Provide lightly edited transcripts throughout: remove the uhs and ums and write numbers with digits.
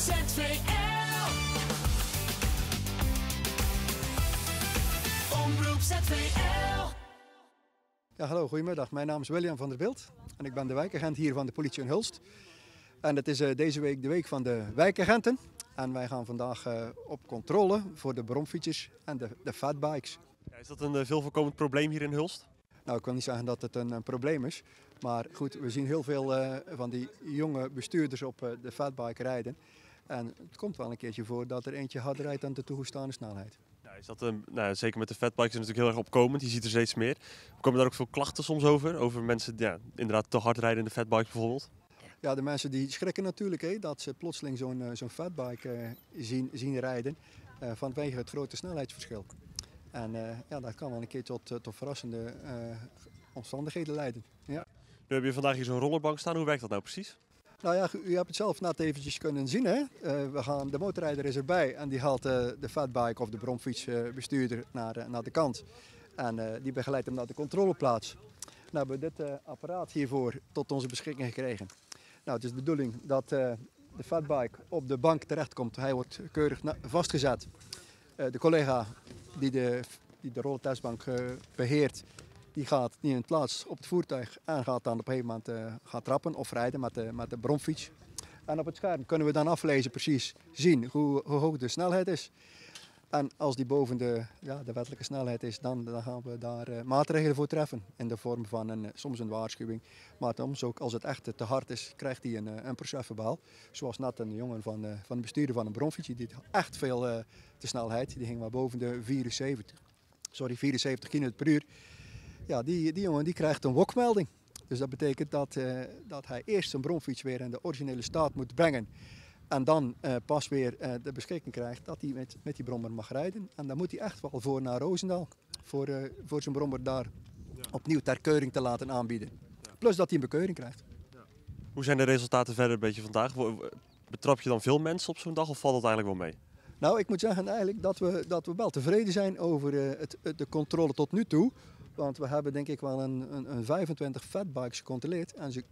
ZVL. Omroep ZVL. Ja, hallo, goedemiddag. Mijn naam is William van der Bilt en ik ben de wijkagent hier van de politie in Hulst. En het is deze week de week van de wijkagenten. En wij gaan vandaag op controle voor de bromfietsers en de fatbikes. Ja, is dat een veel voorkomend probleem hier in Hulst? Nou, ik wil niet zeggen dat het een probleem is. Maar goed, we zien heel veel van die jonge bestuurders op de fatbike rijden. En het komt wel een keertje voor dat er eentje harder rijdt dan de toegestane snelheid. Ja, is dat, zeker met de fatbikes is het natuurlijk heel erg opkomend. Je ziet er steeds meer. Komen daar ook veel klachten soms over? Over mensen die inderdaad te hard rijden in de fatbikes bijvoorbeeld? Ja, de mensen die schrikken natuurlijk dat ze plotseling zo'n fatbike zien rijden vanwege het grote snelheidsverschil. En dat kan wel een keer tot verrassende omstandigheden leiden. Ja. Nu heb je vandaag hier zo'n rollerbank staan. Hoe werkt dat nou precies? Nou ja, u hebt het zelf net eventjes kunnen zien. Hè? De motorrijder is erbij en die haalt de fatbike of de bromfietsbestuurder naar de kant. En die begeleidt hem naar de controleplaats. Nou hebben we dit apparaat hiervoor tot onze beschikking gekregen. Nou, het is de bedoeling dat de fatbike op de bank terechtkomt. Hij wordt keurig vastgezet. De collega die de rollertestbank beheert, die neemt plaats op het voertuig en gaat dan op een gegeven moment gaan trappen of rijden met de bromfiets. En op het scherm kunnen we dan aflezen, precies zien hoe hoog de snelheid is. En als die boven de wettelijke snelheid is, dan gaan we daar maatregelen voor treffen. In de vorm van soms een waarschuwing. Maar soms ook als het echt te hard is, krijgt hij een procesverbaal. Zoals net een jongen van de bestuurder van een bromfietsje, die had echt veel te snelheid. Die ging maar boven de 74 km per uur. Ja, die jongen die krijgt een wokmelding. Dus dat betekent dat hij eerst zijn bromfiets weer in de originele staat moet brengen. En dan pas weer de beschikking krijgt dat hij met die brommer mag rijden. En dan moet hij echt wel voor naar Roosendaal. Voor zijn brommer daar opnieuw ter keuring te laten aanbieden. Plus dat hij een bekeuring krijgt. Hoe zijn de resultaten verder een beetje vandaag? Betrap je dan veel mensen op zo'n dag of valt dat eigenlijk wel mee? Nou, ik moet zeggen eigenlijk dat we wel tevreden zijn over de controle tot nu toe. Want we hebben denk ik wel een 25 fatbikes gecontroleerd. En ze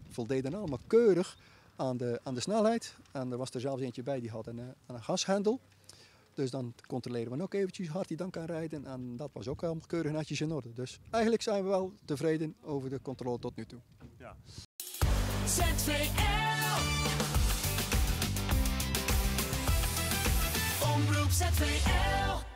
voldeden allemaal keurig aan de snelheid. En er was er zelfs eentje bij die had een gashendel. Dus dan controleren we ook eventjes hoe hard hij dan kan rijden. En dat was ook allemaal keurig netjes in orde. Dus eigenlijk zijn we wel tevreden over de controle tot nu toe. Ja. ZVL. Omroep ZVL.